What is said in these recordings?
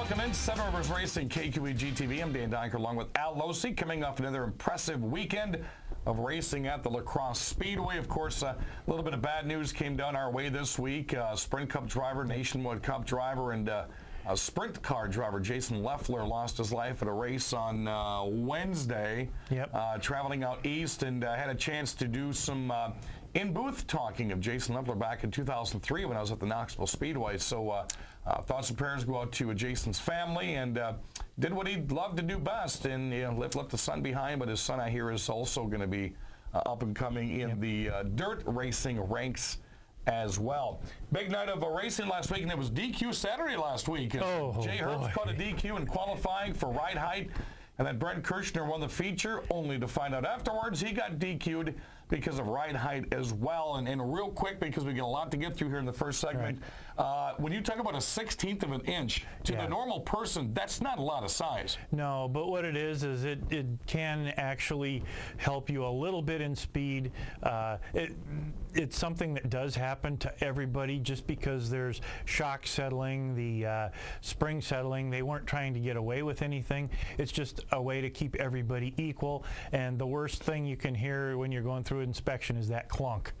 Welcome in. Seven Rivers Racing, KQEG TV. I'm Dan Dyker along with Al Losi, coming off another impressive weekend of racing at the Crosse Speedway. Of course, a little bit of bad news came down our way this week. Sprint Cup driver, Nationwide Cup driver, and a sprint car driver, Jason Leffler, lost his life at a race on Wednesday. Traveling out east, and had a chance to do some in-booth talking of Jason Leffler back in 2003 when I was at the Knoxville Speedway. So thoughts and prayers go out to Jason's family, and did what he loved to do best, and left the son behind. But his son, I hear, is also going to be up and coming in the dirt racing ranks as well. Big night of racing last week, and it was DQ Saturday last week. Jay Herbst caught a DQ in qualifying for ride height, and then Brent Kirshner won the feature, only to find out afterwards he got DQ'd because of ride height as well. And real quick, because we get a lot to get through here in the first segment, when you talk about a 1/16 of an inch, to the normal person, that's not a lot of size. No, but what it is it can actually help you a little bit in speed. It's something that does happen to everybody just because there's shock settling, the spring settling. They weren't trying to get away with anything. It's just a way to keep everybody equal. And the worst thing you can hear when you're going through inspection is that clunk.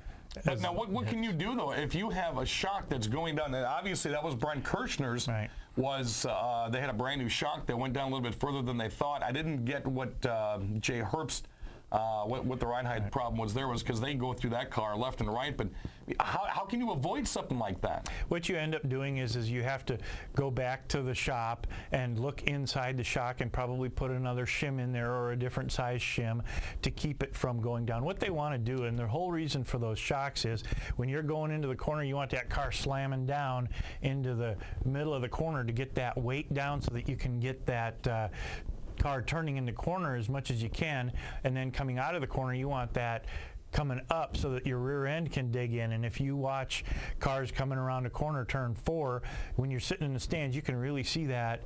But now, what can you do, though, if you have a shock that's going down? And obviously, that was Brent Kirshner's. They had a brand new shock that went down a little bit further than they thought. I didn't get what Jay Herbst, what the ride height problem was there, was because they go through that car left and right. But how can you avoid something like that? What you end up doing is you have to go back to the shop and look inside the shock and probably put another shim in there or a different size shim to keep it from going down. What they want to do, and the whole reason for those shocks, is when you're going into the corner, you want that car slamming down into the middle of the corner to get that weight down so that you can get that car turning in the corner as much as you can, and then coming out of the corner, you want that coming up so that your rear end can dig in. And if you watch cars coming around a corner, turn 4, when you're sitting in the stands, you can really see that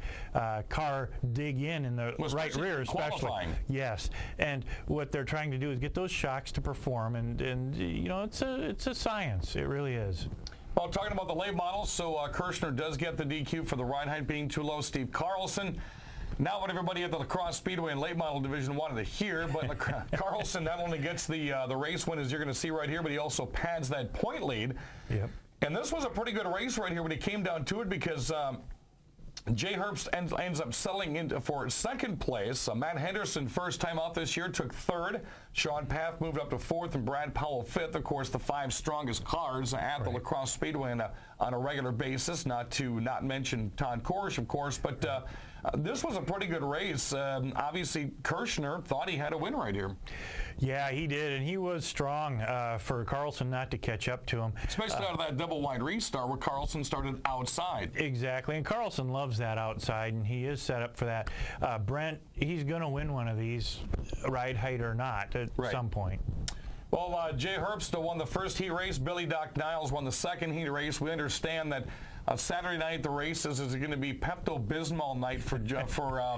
car dig in the right rear, especially. Yes, and what they're trying to do is get those shocks to perform, and you know, it's a science. It really is. Well, talking about the late models, so Kirshner does get the DQ for the ride height being too low. Steve Carlson, not what everybody at the Crosse Speedway and late model division wanted to hear, but Carlson not only gets the race win, as you're going to see right here, but he also pads that point lead. And this was a pretty good race right here when it came down to it, because Jay Herbst ends up settling for second place. Matt Henderson, first time out this year, took third. Sean Path moved up to fourth, and Brad Powell fifth. Of course, the 5 strongest cars at the La Crosse Speedway on a regular basis, not to mention Todd Korish, of course. But this was a pretty good race. Obviously, Kirshner thought he had a win right here. Yeah, he did, and he was strong for Carlson not to catch up to him. Especially out of that double-wide restart where Carlson started outside. Exactly, and Carlson loves that outside, and he is set up for that. Brent, he's going to win one of these, ride height or not, at some point. Well, Jay Herbst won the first heat race. Billy Doc Niles won the second heat race. We understand that Saturday night, the races is going to be Pepto-Bismol night for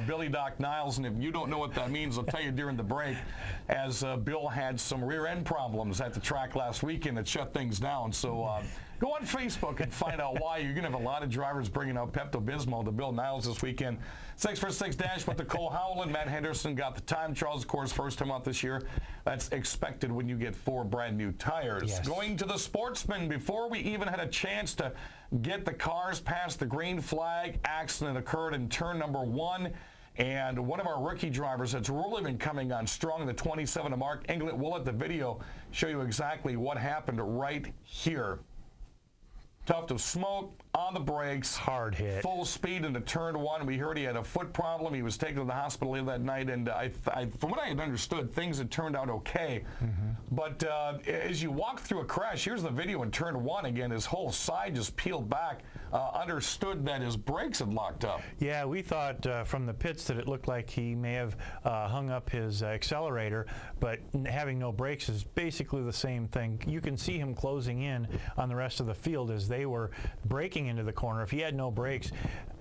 Billy Doc Niles. And if you don't know what that means, I'll tell you during the break, as Bill had some rear end problems at the track last weekend that shut things down. So go on Facebook and find out why. You're going to have a lot of drivers bringing out Pepto-Bismol to Bill Niles this weekend. 646 dash with the Cole Howland. Matt Henderson got the time. Charles, of course, first time out this year. That's expected when you get 4 brand new tires. Going to the Sportsman, before we even had a chance to get the cars past the green flag, accident occurred in turn number 1. And one of our rookie drivers that's really been coming on strong, the 27 mark, Englet, we'll let the video show you exactly what happened right here. Tuft of smoke, on the brakes. Hard hit. Full speed into turn 1. We heard he had a foot problem. He was taken to the hospital that night, and from what I had understood, things had turned out okay. But as you walk through a crash, here's the video in turn 1 again. His whole side just peeled back. Understood that his brakes had locked up. Yeah, we thought from the pits that it looked like he may have hung up his accelerator, but having no brakes is basically the same thing. You can see him closing in on the rest of the field as they were braking into the corner. If he had no brakes,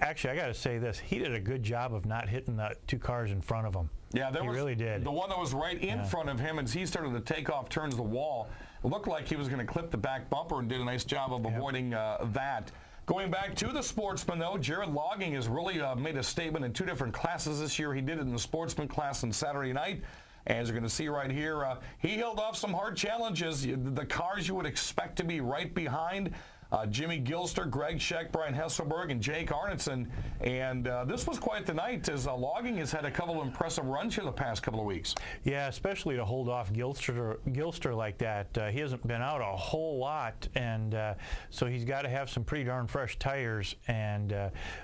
actually, I got to say this, he did a good job of not hitting the 2 cars in front of him. Yeah, he really did. The one that was right in front of him, as he started to take off, turns the wall, it looked like he was going to clip the back bumper, and did a nice job of avoiding that. Going back to the sportsman, though, Jared Logging has really made a statement in 2 different classes this year. He did it in the sportsman class on Saturday night. As you're going to see right here, he held off some hard challenges. The cars you would expect to be right behind Jimmy Gilster, Greg Scheck, Brian Hesselberg, and Jake Arneson. And this was quite the night, as Logging has had a couple of impressive runs here the past couple of weeks. Yeah, especially to hold off Gilster like that. He hasn't been out a whole lot, and so he's got to have some pretty darn fresh tires. And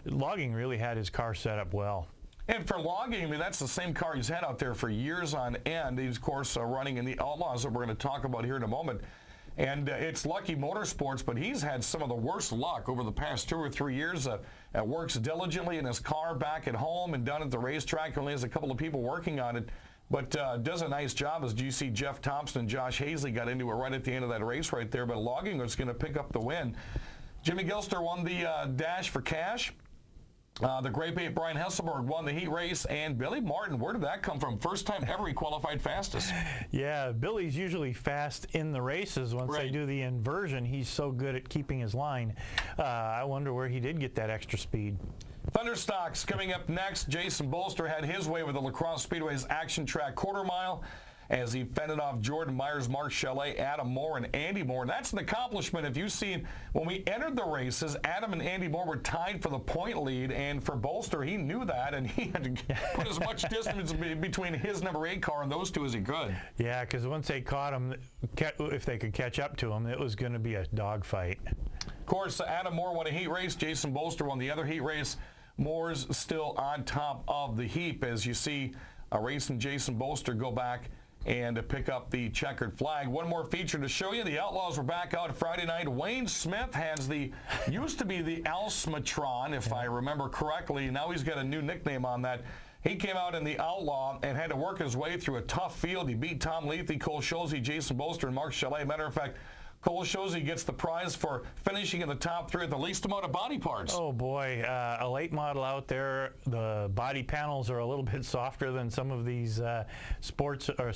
Logging really had his car set up well. And for Logging, I mean, that's the same car he's had out there for years on end. He's, of course, running in the Outlaws that we're going to talk about here in a moment. And it's Lucky Motorsports, but he's had some of the worst luck over the past 2 or 3 years. Works diligently in his car back at home and down at the racetrack. Only has a couple of people working on it, but does a nice job. As you see, Jeff Thompson and Josh Hazley got into it right at the end of that race right there, but Logging was going to pick up the win. Jimmy Gilster won the Dash for Cash. The Grape 8 Brian Hesselberg won the heat race, and Billy Martin, where did that come from? First time ever he qualified fastest. Yeah, Billy's usually fast in the races. Once they do the inversion, he's so good at keeping his line. I wonder where he did get that extra speed. Thunderstocks coming up next. Jason Bolster had his way with the Crosse Speedway's Action Track quarter mile as he fended off Jordan Myers, Mark Chalet, Adam Moore, and Andy Moore. And that's an accomplishment. If you've seen, when we entered the races, Adam and Andy Moore were tied for the point lead, and for Bolster, he knew that, and he had to put as much distance between his number 8 car and those two as he could. Yeah, because once they caught him, if they could catch up to him, it was going to be a dogfight. Of course, Adam Moore won a heat race. Jason Bolster won the other heat race. Moore's still on top of the heap, as you see racing Jason Bolster go back and to pick up the checkered flag. One more feature to show you. The Outlaws were back out Friday night. Wayne Smith has used to be the Alsmatron, if I remember correctly. Now he's got a new nickname on that. He came out in the Outlaw and had to work his way through a tough field. He beat Tom Lethe, Cole Shosey, Jason Bolster, and Mark Chalet. Matter of fact, Cole Shosey gets the prize for finishing in the top 3 with the least amount of body parts. Oh boy, a late model out there. The body panels are a little bit softer than some of these sports or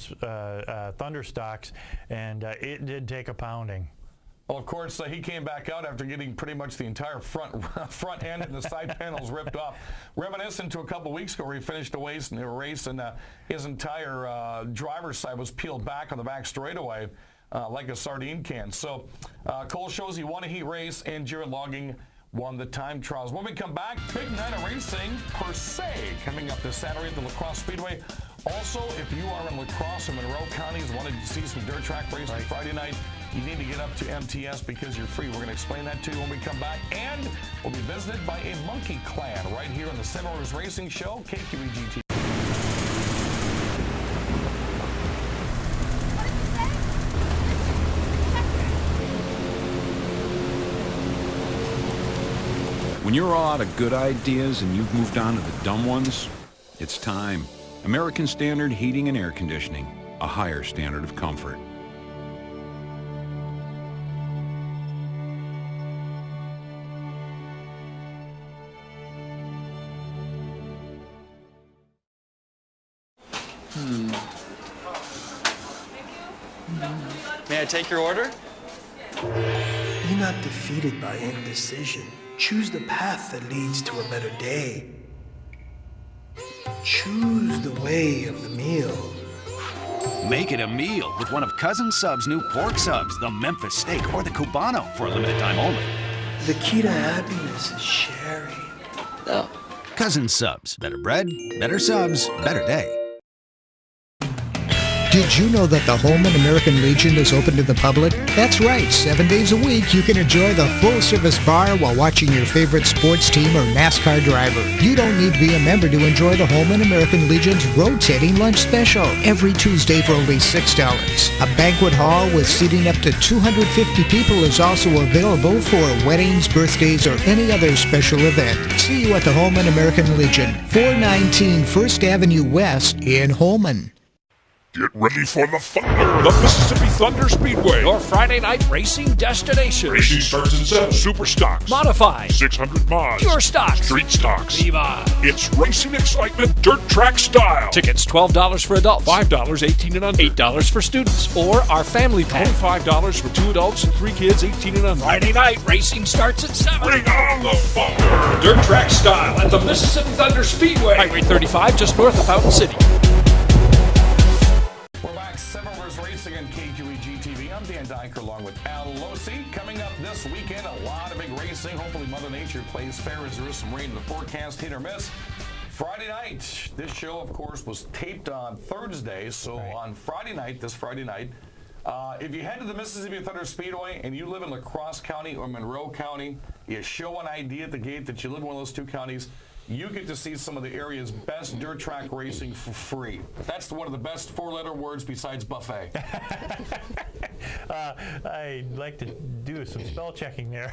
Thunder stocks, and it did take a pounding. Well, of course, he came back out after getting pretty much the entire front end and the side panels ripped off. Reminiscent to a couple weeks ago where he finished the race and his entire driver's side was peeled back on the back straightaway. Like a sardine can. So Cole Shosey won a heat race, and Jared Logging won the time trials. When we come back, big night of racing per se coming up this Saturday at the La Crosse Speedway. Also, if you are in La Crosse and Monroe counties, wanted to see some dirt track racing Friday night, you need to get up to MTS because you're free. We're going to explain that to you when we come back. And we'll be visited by a monkey clan right here on the Seminars Racing Show, KQEG-TV. When you're all out of good ideas and you've moved on to the dumb ones, it's time. American Standard Heating and Air Conditioning, a higher standard of comfort. May I take your order? Be not defeated by indecision. Choose the path that leads to a better day. Choose the way of the meal. Make it a meal with one of Cousin Sub's new pork subs, the Memphis steak, or the Cubano for a limited time only. The key to happiness is sharing. No. Cousin Subs. Better bread, better subs, better day. Did you know that the Holman American Legion is open to the public? That's right, 7 days a week you can enjoy the full-service bar while watching your favorite sports team or NASCAR driver. You don't need to be a member to enjoy the Holman American Legion's rotating lunch special every Tuesday for only $6. A banquet hall with seating up to 250 people is also available for weddings, birthdays, or any other special event. See you at the Holman American Legion, 419 First Avenue West in Holman. Get ready for the Thunder! The Mississippi Thunder Speedway. Your Friday night racing destination. Racing starts at 7. Super stocks. Modified. 600 mods. Pure stocks. Street stocks. Viva. It's racing excitement, dirt track style. Tickets $12 for adults. $5 18 and under. $8 for students. Or our family pack. $25 for 2 adults and 3 kids 18 and under. Friday night racing starts at 7. Bring on the Thunder! Dirt track style at the Mississippi Thunder Speedway. Highway 35 just north of Fountain City. We're back, Seven Rivers Racing on KQEG-TV. I'm Dan Dyker along with Al Losi. Coming up this weekend, a lot of big racing. Hopefully Mother Nature plays fair as there is some rain in the forecast, hit or miss. Friday night, this show, of course, was taped on Thursday. So on Friday night, this Friday night, if you head to the Mississippi Thunder Speedway and you live in La Crosse County or Monroe County, you show an ID at the gate that you live in one of those two counties, you get to see some of the area's best dirt track racing for free. That's one of the best 4-letter words besides buffet. I'd like to do some spell checking there.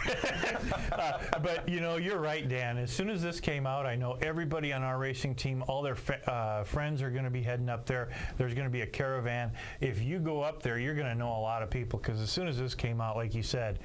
But, you know, you're right, Dan. As soon as this came out, I know everybody on our racing team, all their friends are going to be heading up there. There's going to be a caravan. If you go up there, you're going to know a lot of people, because as soon as this came out, like you said,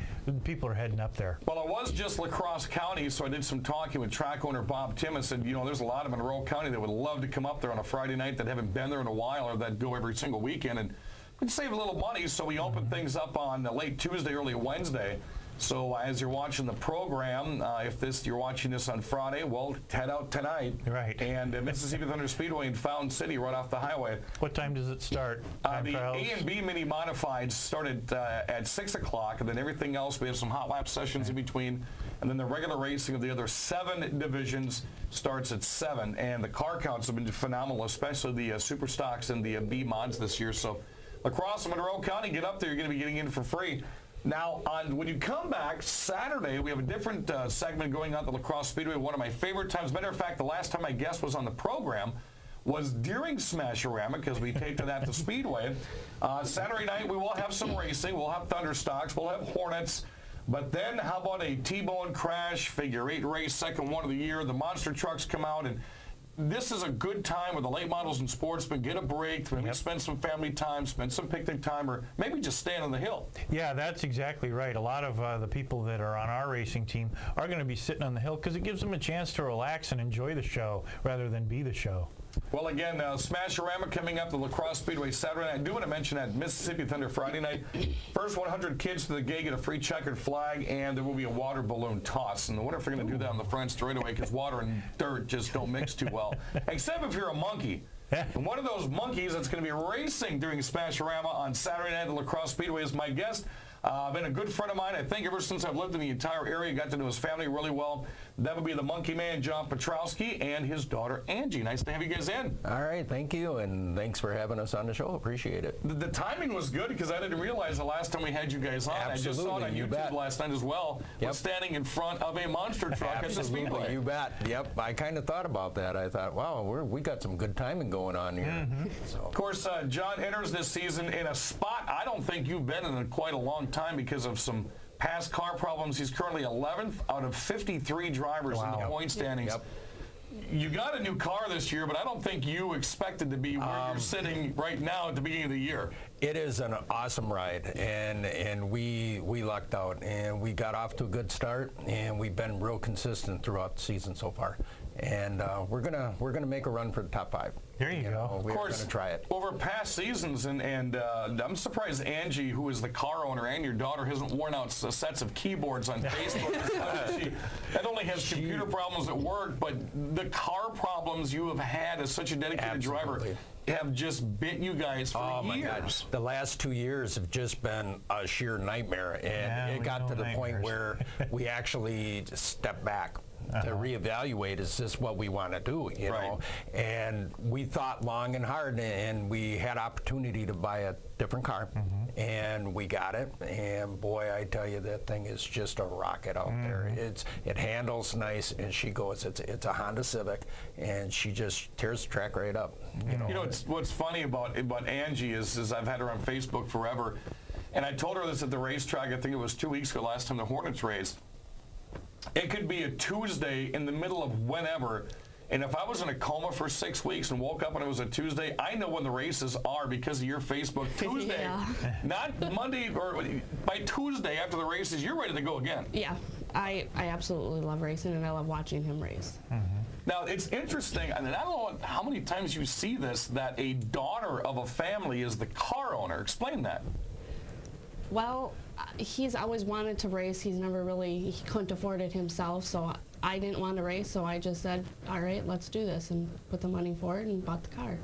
people are heading up there. Well, it was just La Crosse County, so I did some talking with track owner Bob Tim and said, you know, there's a lot of Monroe County that would love to come up there on a Friday night that haven't been there in a while or that go every single weekend, and we'd save a little money. So we opened things up on late Tuesday, early Wednesday. So as you're watching the program, if you're watching this on Friday, well, head out tonight. Right. And Mississippi Thunder Speedway in Fountain City, right off the highway. What time does it start? The A and B mini modifieds started at 6 o'clock, and then everything else, we have some hot lap sessions in between. And then the regular racing of the other 7 divisions starts at 7. And the car counts have been phenomenal, especially the super stocks and the B mods this year. So La Crosse and Monroe County, get up there. You're going to be getting in for free. Now, when you come back Saturday, we have a different segment going on at the La Crosse Speedway. One of my favorite times. Matter of fact, the last time my guest was on the program was during Smash-o-rama, because we taped it at the Speedway. Saturday night, we will have some racing. We'll have Thunder stocks. We'll have Hornets. But then how about a T-bone crash, figure 8 race, second one of the year. The monster trucks come out, and this is a good time with the late models and sportsmen. Get a break, maybe spend some family time, spend some picnic time, or maybe just stand on the hill. Yeah, that's exactly right. A lot of the people that are on our racing team are going to be sitting on the hill because it gives them a chance to relax and enjoy the show rather than be the show. Well, again, Smash-o-rama coming up to La Crosse Speedway Saturday night. I do want to mention that Mississippi Thunder Friday night. First 100 kids to the gate get a free checkered flag, and there will be a water balloon toss. And I wonder if they're going to do that on the front straightaway, because water and dirt just don't mix too well. Except if you're a monkey. And one of those monkeys that's going to be racing during Smash-o-rama on Saturday night at La Crosse Speedway is my guest. Been a good friend of mine, I think, ever since I've lived in the entire area. Got to know his family really well. That would be the monkey man, Angie Piotrowski, and his daughter, Angie. Nice to have you guys in. All right, thank you, and thanks for having us on the show. Appreciate it. The timing was good, because I didn't realize the last time we had you guys on. Absolutely, I just saw it on YouTube last night as well. Yep. Was standing in front of a monster truck at the Speedway. You bet. Yep, I kind of thought about that. I thought, wow, we got some good timing going on here. So. Of course, John enters this season in a spot I don't think you've been in quite a long time because of some past car problems. He's currently 11th out of 53 drivers in the point standings. Yep. You got a new car this year, but I don't think you expected to be where you're sitting right now at the beginning of the year. It is an awesome ride, and we lucked out, and we got off to a good start, and we've been real consistent throughout the season so far. And we're gonna make a run for the top 5. There you go. We're going to try it. Over past seasons, and I'm surprised Angie, who is the car owner, and your daughter hasn't worn out sets of keyboards on Facebook. She not only has computer problems at work, but the car problems you have had as such a dedicated driver have just bit you guys for years. My God. The last 2 years have just been a sheer nightmare, and it got to the point where we actually stepped back to reevaluate, is this what we want to do, you know? And we thought long and hard, and we had opportunity to buy a different car, and we got it, and boy, I tell you, that thing is just a rocket out there. It handles nice, and she goes, it's a Honda Civic, and she just tears the track right up. You know what's funny about Angie is I've had her on Facebook forever, and I told her this at the racetrack, I think it was 2 weeks ago, last time the Hornets raced. It could be a Tuesday in the middle of whenever, And if I was in a coma for 6 weeks and woke up and it was a Tuesday, I know when the races are because of your Facebook Tuesday. Yeah. Not Monday, or by Tuesday after the races, you're ready to go again. Yeah, I absolutely love racing, and I love watching him race. Now, it's interesting, and I don't know how many times you see this, that a daughter of a family is the car owner. Explain that. Well, he's always wanted to race. He couldn't afford it himself, so I didn't want to race, so I just said, all right, let's do this, and put the money for it and bought the car.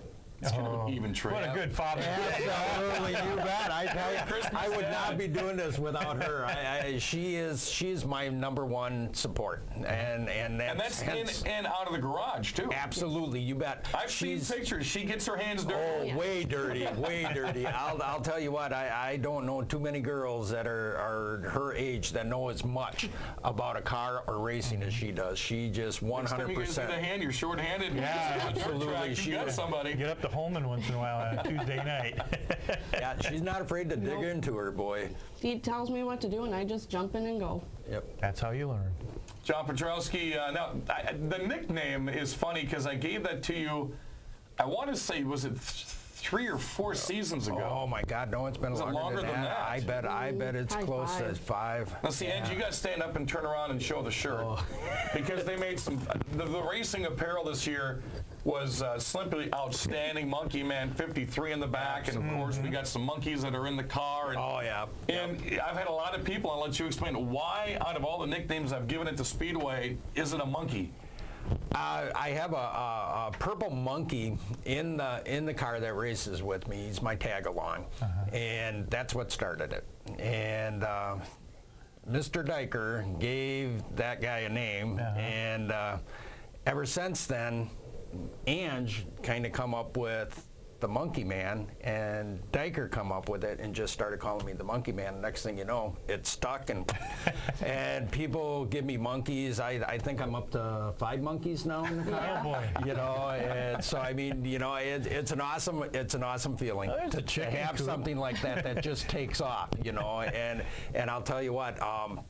It's kind of an even trade. What a good father. Absolutely, you bet. I tell you, I would not be doing this without her. She's my #1 support, and that's in and out of the garage too. Absolutely, you bet. I've seen pictures. She gets her hands dirty. Oh, way dirty, way dirty. I'll tell you what. I don't know too many girls that are her age that know as much about a car or racing as she does. She just 100%. Next time you guys get a hand, you're short-handed. Yeah, absolutely. She got somebody. Get up to Holman once in a while on a Tuesday night. Yeah, she's not afraid to dig into her, boy. He tells me what to do, and I just jump in and go. Yep. That's how you learn. John Piotrowski, now, the nickname is funny because I gave that to you, I want to say, was it 3 or 4 seasons ago? Oh my God, no, it's been longer than that. I bet it's close to 5. Now see, Angie, you got to stand up and turn around and show the shirt because they made some. The racing apparel this year was simply outstanding. Monkey Man 53 in the back, and of course we got some monkeys that are in the car. And, oh yeah. And I've had a lot of people. I'll let you explain why, out of all the nicknames I've given it to Speedway, is it a monkey? I have a purple monkey in the car that races with me. He's my tag along, and that's what started it. And Mr. Diker gave that guy a name, and ever since then, Ange kind of come up with the Monkey Man, and Diker come up with it and just started calling me the Monkey Man. Next thing you know, it stuck, and people give me monkeys. I think I'm up to 5 monkeys now in the car. Oh boy! You know, and so I mean, you know, it's an awesome feeling to have something like that just takes off. You know, and I'll tell you what,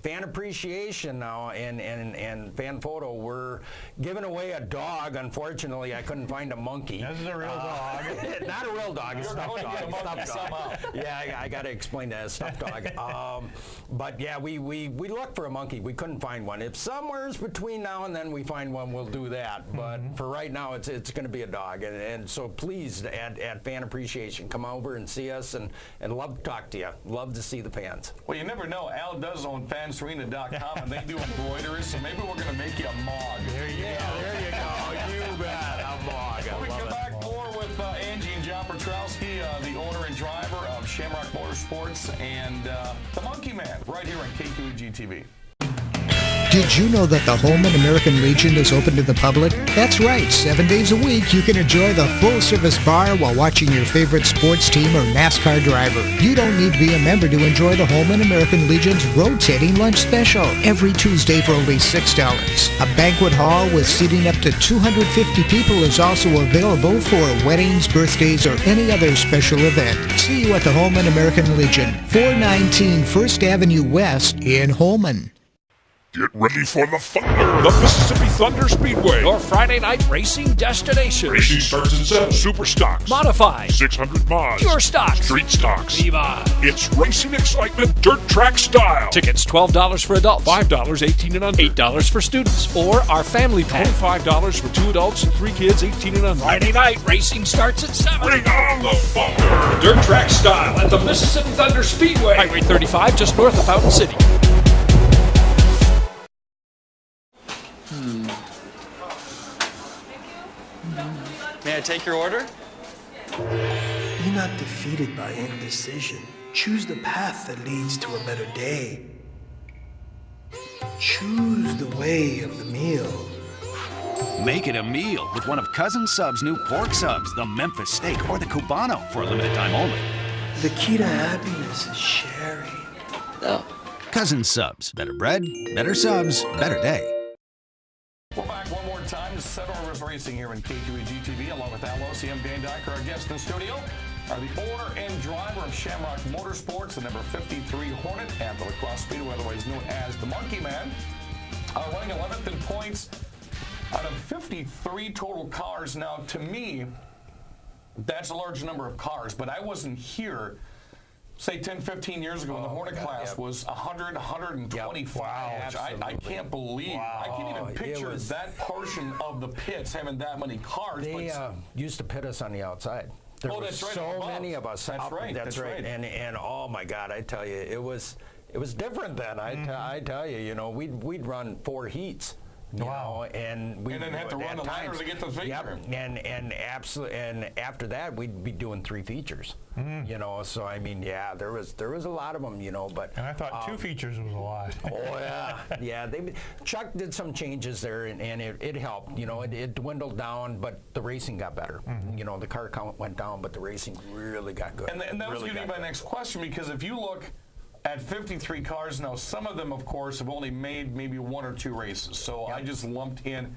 fan appreciation now and fan photo, we're giving away a dog. Unfortunately, I couldn't find a monkey. This is a real dog. Not a real dog, a stuffed dog. Yeah, I got to explain that, a stuffed dog. But yeah, we looked for a monkey. We couldn't find one. If somewhere's between now and then we find one, we'll do that. But for right now, it's going to be a dog. And so please, at Fan Appreciation, come over and see us, and love to talk to you. Love to see the fans. Well, you never know. Al does own fansarena.com, and they do embroidery, so maybe we're going to make you a mog. There you go. You bet. A mog. When we come back, more with Angie and John Piotrowski, the owner and driver of Shamrock Motorsports, and the Monkey Man, right here on KQEG-TV. Did you know that the Holman American Legion is open to the public? That's right, 7 days a week you can enjoy the full-service bar while watching your favorite sports team or NASCAR driver. You don't need to be a member to enjoy the Holman American Legion's rotating lunch special every Tuesday for only $6. A banquet hall with seating up to 250 people is also available for weddings, birthdays, or any other special event. See you at the Holman American Legion, 419 First Avenue West in Holman. Get ready for the Thunder, the Mississippi Thunder Speedway. Your Friday night racing destination. Racing starts at 7. Super stocks. Modified. 600 mods. Pure stocks. Street stocks. Viva. It's racing excitement, dirt track style. Tickets $12 for adults. $5, 18 and under. $8 for students. Or our family pack. $25 for 2 adults and 3 kids, 18 and under. Friday night racing starts at 7. Bring on the Thunder. Dirt track style at the Mississippi Thunder Speedway. Highway 35 just north of Fountain City. May I take your order? Be not defeated by indecision. Choose the path that leads to a better day. Choose the way of the meal. Make it a meal with one of Cousin Sub's new pork subs, the Memphis steak, or the Cubano for a limited time only. The key to happiness is sharing. Oh. Cousin Subs. Better bread, better subs, better day. We're back one more time to Seven Rivers Racing here in KQEG-TV, along with Al Losi. I'm Dan Dyker. Our guest in the studio are the owner and driver of Shamrock Motorsports, the number 53 Hornet at the Crosse Speedway, otherwise known as the Monkey Man. Running 11th in points. out of 53 total cars. Now, to me, that's a large number of cars, but I wasn't here, say 10, 15 years ago when the Hornet class was 100, 125. Wow, I can't believe. I can't even picture that portion of the pits having that many cars. They used to pit us on the outside. There were that's right. so many of us. That's right. That's right. And oh my God, I tell you, it was different then. I tell you, you know, we'd run 4 heats. You know, and we then have to run the ladder to get the feature. Yep, and absolutely, and after that we'd be doing 3 features. You know, so I mean, yeah, there was a lot of them. You know, but and I thought 2 features was a lot. Oh yeah, Chuck did some changes there, and it helped. You know, it dwindled down, but the racing got better. You know, the car count went down, but the racing really got good. And that was going to be my next question, because if you look at 53 cars now, some of them, of course, have only made maybe 1 or 2 races. So I just lumped in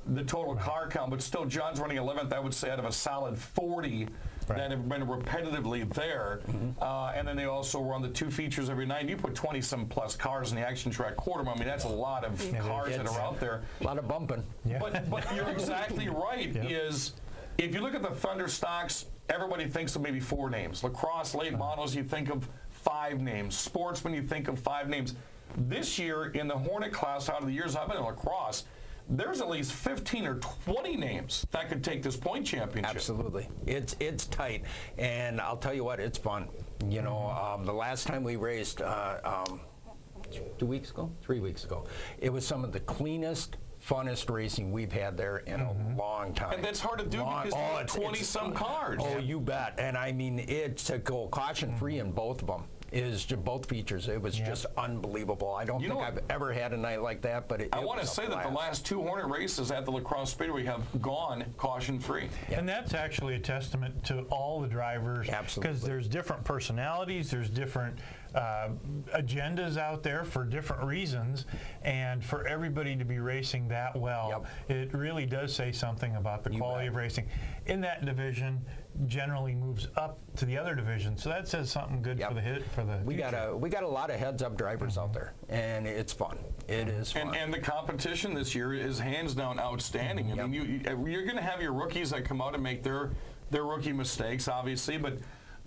the total car count, but still, John's running 11th, I would say, out of a solid 40 that have been repetitively there. And then they also run the 2 features every night. You put 20-some plus cars in the action track quarter. I mean, that's a lot of cars that are out there. A lot of bumping. But you're exactly right, is if you look at the Thunder stocks, everybody thinks of maybe 4 names. Lacrosse late models, you think of 5 names. Sportsman, you think of 5 names. This year, in the Hornet class, out of the years I've been in lacrosse, there's at least 15 or 20 names that could take this point championship. Absolutely. It's tight. And I'll tell you what, it's fun. You know, the last time we raced, 2 weeks ago? 3 weeks ago, it was some of the cleanest, funnest racing we've had there in a long time. And that's hard to do because it's 20-some cars. Oh, you bet. And I mean, it's to go caution-free in both of them. Is both features. It was just unbelievable. I don't think I've ever had a night like that, but I want to say that the last 2 Hornet races at the Crosse Speedway have gone caution-free. And that's actually a testament to all the drivers. Absolutely. Because there's different personalities, there's different agendas out there for different reasons, and for everybody to be racing that well, it really does say something about the quality of racing. In that division, generally moves up to the other division, so that says something good for the hit for the we got a lot of heads-up drivers out there, and it's fun. It is fun. And the competition this year is hands down outstanding. I mean, you're going to have your rookies that come out and make their rookie mistakes, obviously, but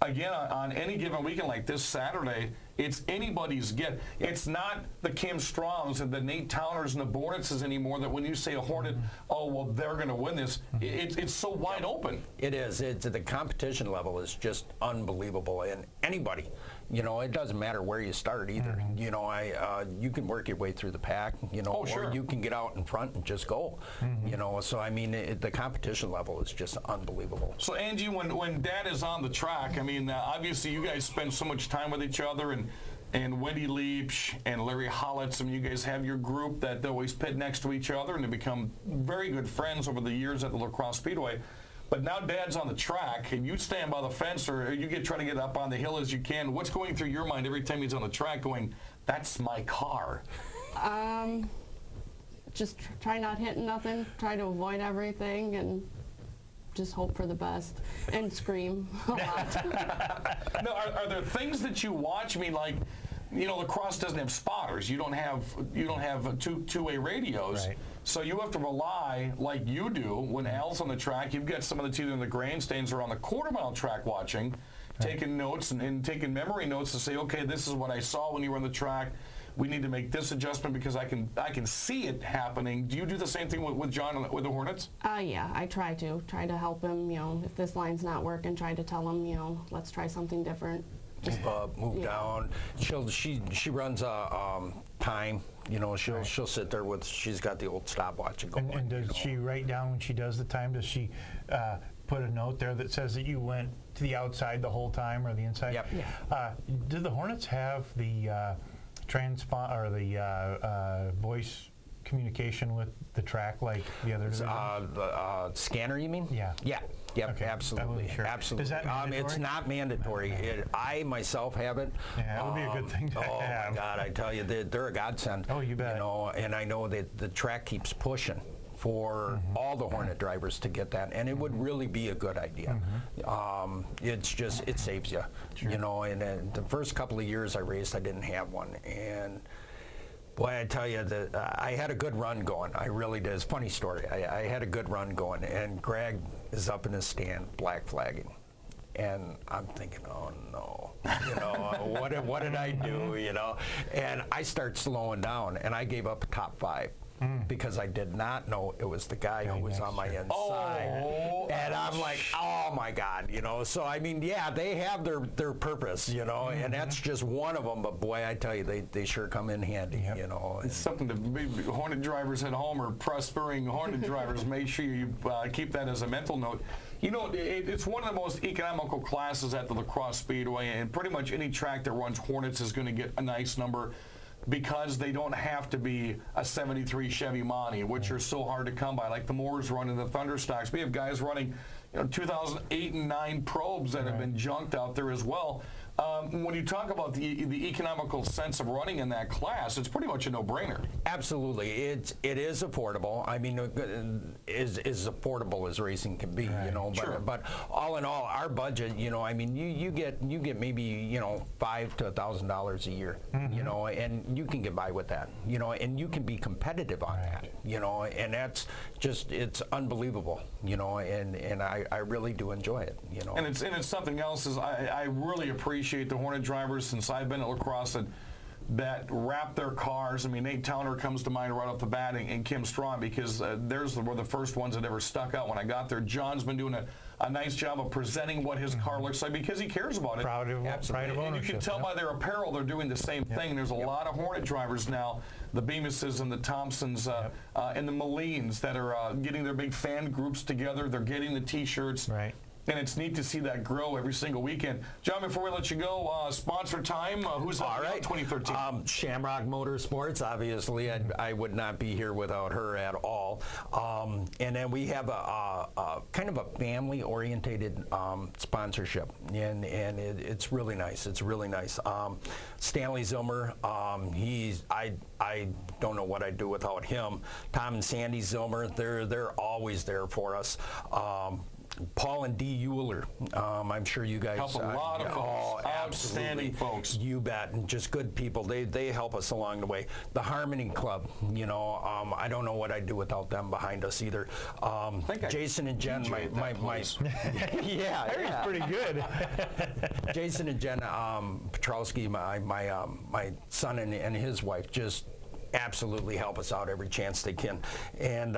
again, on any given weekend like this Saturday, it's anybody's get. It's not the Kim Strongs and the Nate Towners and the Bornitzes anymore that when you say a Hornet, oh, well, they're going to win this. It's so wide open. It is. The competition level is just unbelievable. And anybody, you know, it doesn't matter where you start either. You know, you can work your way through the pack, you know, or you can get out in front and just go. You know, so I mean, the competition level is just unbelievable. So Angie, when Dad is on the track, I mean, obviously you guys spend so much time with each other, and Wendy Leach and Larry Hollitz, I mean, you guys have your group that always pit next to each other, and they become very good friends over the years at the Crosse Speedway. But now Dad's on the track, and you stand by the fence, or you try to get up on the hill as you can. What's going through your mind every time he's on the track going, that's my car? Just try not hitting nothing, try to avoid everything, and just hope for the best and scream a lot. No, are there things that you watch? I mean, like, you know, lacrosse doesn't have spotters. You don't have two-way radios. Right. So you have to rely, like you do, when Al's on the track. You've got someone that's either in the grandstands or on the quarter-mile track watching, taking notes and taking memory notes to say, okay, this is what I saw when you were on the track. We need to make this adjustment because I can see it happening. Do you do the same thing with John with the Hornets? Yeah, I try to help him. You know, if this line's not working, try to tell him, you know, let's try something different. Move up, move down. She runs a time. You know, she'll sit there with. She's got the old stopwatch going. And does she write down when she does the time? Does she put a note there that says that you went to the outside the whole time or the inside? Yep. Yeah. Do the Hornets have the transpond or the voice communication with the track like the other divisions? The scanner, you mean? Yeah. Yeah. Yep, okay. Absolutely. Sure. Absolutely. Is that mandatory? It's not mandatory. Okay. I myself have it. Yeah, that would be a good thing to have. Oh, my God, I tell you, they're a godsend. Oh, you bet. You know, and I know that the track keeps pushing for all the Hornet drivers to get that, and it would really be a good idea. It's just, it saves you. Sure. You know, and the first couple of years I raced, I didn't have one, and Boy, I tell you, I had a good run going. I really did. It's a funny story. I had a good run going, and Greg is up in his stand, black flagging. And I'm thinking, oh no, you know, what did I do, you know? And I start slowing down, and I gave up top 5. Because I did not know it was the guy who was on my inside. Oh, and I'm like, oh my God, you know. So I mean, yeah, they have their purpose, you know, and that's just one of them. But boy, I tell you, they sure come in handy, you know. It's something to Hornet drivers at home or prospering Hornet drivers. Make sure you keep that as a mental note. You know, it's one of the most economical classes at the Crosse Speedway, and pretty much any track that runs Hornets is going to get a nice number, because they don't have to be a 73 Chevy Monte, which are so hard to come by, like the Moores running the Thunderstocks. We have guys running, you know, 2008 and 9 probes that have been junked out there as well. When you talk about the economical sense of running in that class, it's pretty much a no-brainer. Absolutely, it is affordable. I mean, as affordable as racing can be, you know. But all in all, our budget, you know, I mean, you get maybe, you know, $5,000 to $1,000 a year, you know, and you can get by with that, you know, and you can be competitive on that, you know, and that's just, it's unbelievable, you know, and I really do enjoy it, you know. And it's something else is I really appreciate the Hornet drivers since I've been at La Crosse that wrap their cars. I mean, Nate Towner comes to mind right off the bat, and Kim Strawn, because were the first ones that ever stuck out when I got there. John's been doing a nice job of presenting what his car looks like because he cares about it. Pride of ownership. And you can tell by their apparel they're doing the same thing. And there's a lot of Hornet drivers now, the Beamises and the Thompsons and the Molines, that are getting their big fan groups together. They're getting the T-shirts. Right. And it's neat to see that grow every single weekend. John, before we let you go, sponsor time. Who's on 2013? Shamrock Motorsports, obviously. I would not be here without her at all. And then we have a kind of a family-orientated sponsorship, and it's really nice. It's really nice. Stanley Zilmer, I don't know what I'd do without him. Tom and Sandy Zilmer, they're always there for us. Paul and Dee Euler, I'm sure you guys help a lot of folks. Outstanding folks. You bet, and just good people. They help us along the way. The Harmony Club, you know, I don't know what I'd do without them behind us either. Jason and Jen, my yeah, Harry's pretty good. Jason and Jen Piotrowski, my son and his wife, just absolutely help us out every chance they can. And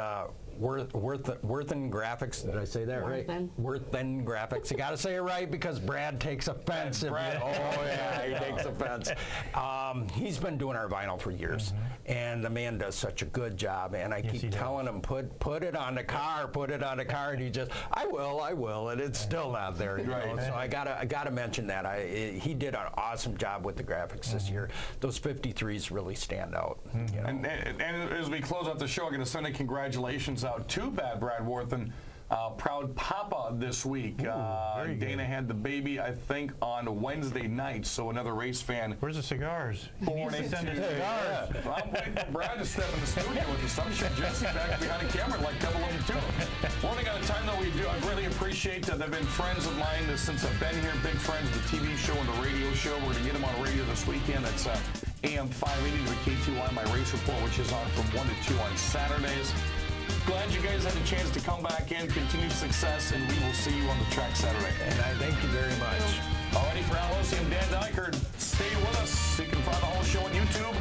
Worthen Graphics, did I say that right? Worthen Graphics. You got to say it right because Brad takes offense. Oh yeah, he takes offense. He's been doing our vinyl for years, and the man does such a good job. And I keep telling him, put it on the car, put it on the car, and he just, I will, and it's still not there. You know? So I gotta mention that. He did an awesome job with the graphics this year. Those 53s really stand out. You know? And as we close out the show, I'm going to send a congratulations out to Brad Worthen, proud papa this week. Dana had the baby, I think, on Wednesday night, so another race fan. Where's the cigars? Born into cigars. Well, I'm waiting for Brad to step in the studio with the sunshine. Jesse back behind the camera, like double of them too. We're running out of time, though. I really appreciate that. They've been friends of mine since I've been here. Big friends, the TV show and the radio show. We're going to get them on radio this weekend. That's AM 580 to KTY, my race report, which is on from 1 to 2 on Saturdays. Glad you guys had a chance to come back in, continued success, and we will see you on the track Saturday. And I thank you very much. Alrighty, for Al Ossie and Dan Dykert, stay with us. You can find the whole show on YouTube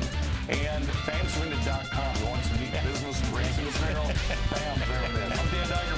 and fansarena.com. You want some neat business, racing apparel? Bam, there it is. I'm Dan Dykert.